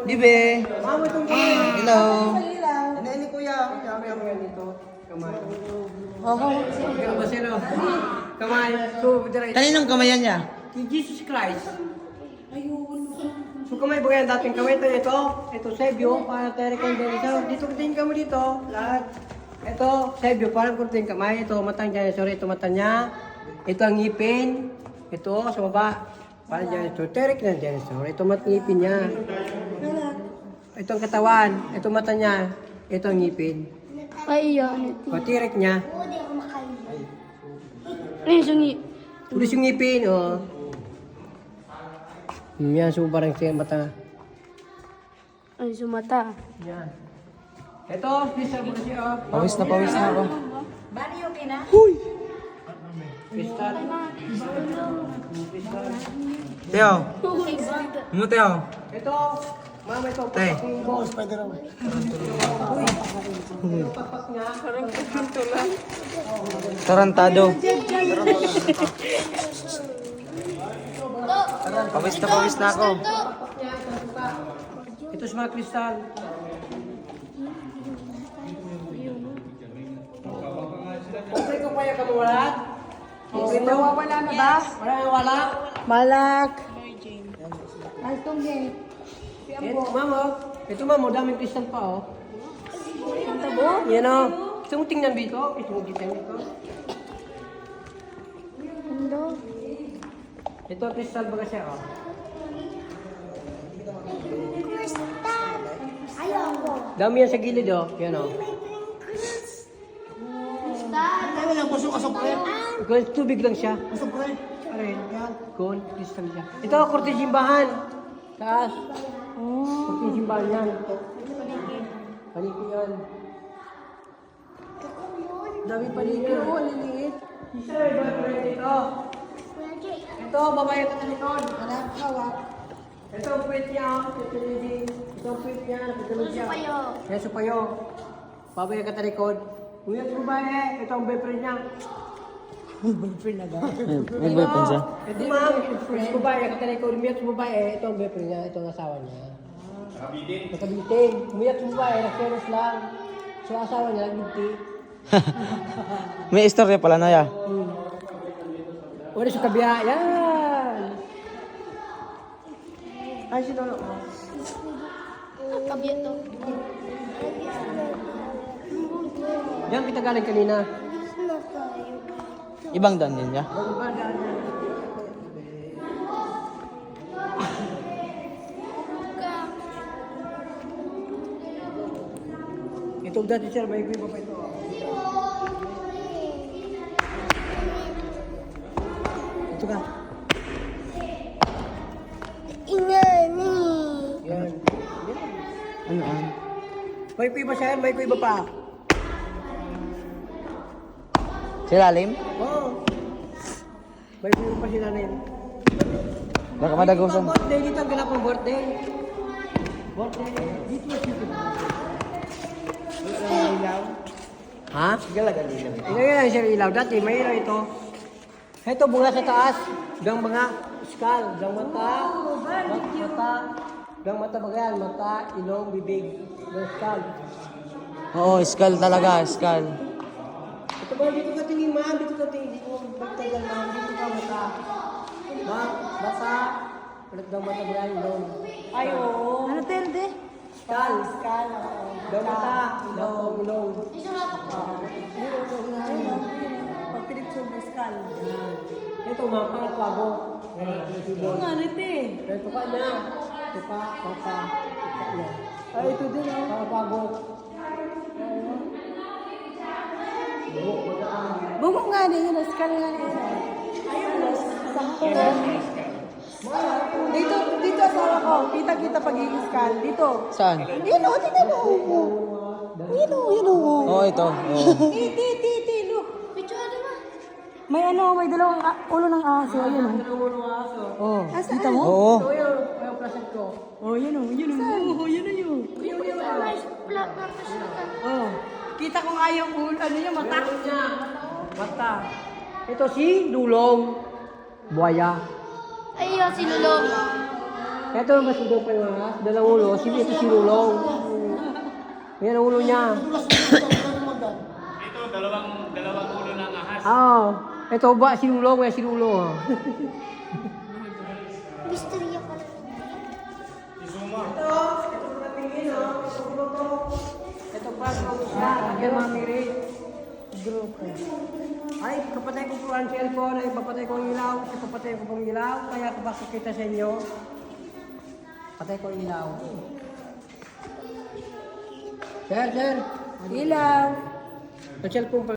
Bibe. Hello. Ano ni kuya? Kaya dito. Kamay. Kamay. Kaninong kamayan niya? Jesus Christ. So kamay ba yan dating kamay ito? Ito Sebio, para tayo recondenser. Dito tingin kamo dito, lahat. Ito Sebio, parang kunting kamay. Ito matang dinosaur, ito mata niya. Ito ang ngipin. Ito sa baba. Parang dinosaur, terik ng dinosaur. Ito ngipin niya. Ito ang katawan, ito mata niya. Ito ang ngipin. Ay, yan. O, tirik niya. Ay, sungi. Tulis yung ngipin, o. Yan, so parang siya mata. Ay, sumata. Yan. Ito, Crystal mo na siya, o. Pawis na ako. Bani okay na? Crystal. Teo. Ano Teo? Ito, mama ito. Tay. Boss, pwede raw. Uy. Papak nga. Tarantado. Pawis na ako. Ito sa mga kristal. Okay ko kaya kamulat? Okay to? Nawawala na ba? Wala nang wala? Malak. Ay, tungge. Ito, mama. Ito, mama. Daming kristal pa, oh. Ang tabo? Yan, oh. Gusto mo tingnan dito? Ito mo dito. Ano? Ito, kristal ba kasi, oh. Ayoko. Dami yan sa gilid, oh. Yan, oh. Gold, tubig lang siya. Aray, gold, crystal siya. Ito, korte simbahan. Taas. Korte simbahan yan. Paniki yan. Dami paniki. Oo, liliit. Isa, iba ito. Ito, babae ka sa likod. Anak, hawak. Ito ang puwit niya. Ito leading. Ito ang puwit niya. Nakatulog siya. Supayo. Yan, supayo. Babae ka sa likod. Nguyat sa babae. Ito ang boyfriend niya. May boyfriend siya. Ito ma'am, sa babae, nakatalikod, umiyak sa babae, ito ang boyfriend niya, ito ang asawa niya. Nakabitin. Umiyak sa babae, nagseros lang. So asawa niya, nagbinti. May istorya pala na ya. Wala sa kabiya, yan! Ay, sino na? Kabiya to. Yan kita galing kanina. Ibang daan din niya. Itong dati sir, may iba pa ito. Ito ka. Ingani. Yan. Ano an? May iba siya, may iba pa. Silalim? Oo. May iba pa sila na yun. Baka madagusan. Birthday, dito ang ganapang birthday. Birthday, dito ang dito. Ha? Ilagay lang siya ilaw. Dati may ilaw ito. Ito bunga sa taas. Gang mga skull. Gang mata. Gang mata bagayan. Mata, ilong, bibig. Gang skull. Oo, skull talaga, skull. Ito ba dito ka tingin ma'am? Dito ka tingin. Dito ka magtagal ma'am. Dito ka mata. Ma'am, mata. Ulit gang mata bagayan. Ilong. Ay, oo. Ano telde? Skull. Gang mata. Ilong. Pagpilit sa buskal. Ito mga pangakwago. Ang ano ito eh. Ito pa na. Ito pa. Niya. Ay, ito din oh. Pangakwago. Bugok nga din yun. Skal nga din. Ayun. Sakto. Dito asawa ko. Kita pag-i-skal. Dito. Saan? Yun o, tingnan mo. Yun o. Oo, ito. Oo. Ti, look. Picture ano ba? May may dalawang ulo ng aso. Ayun o. Ito mo ng aso. Oh, kita mo? Oo. Ito yung plastic ko. Oh, yun o. Yun o. Black na pasukan. Oh. Kita ko nga yung ulo. Ano yung mata? Mata. Ito si Dulong. Buaya. Ay, sinulong. Ito ang basido pa yung ahas. Dalang ulo. Ito si Lulong. Yan ang ulo niya. Ito, dalawang ulo ng ahas. Oo. Ito ba si Lulong? Yan si Lulong. Misterya pala. Ito pa ang isa. Ayan mga mirit. Grupo. Ay, kapatay ko po ang cellphone. Ay, papatay ko ang ilaw. Kasi papatay ko pong ilaw. Kaya kapag kita sa inyo, patay ko ang ilaw. Sir. Ilaw. Ang cellphone pa.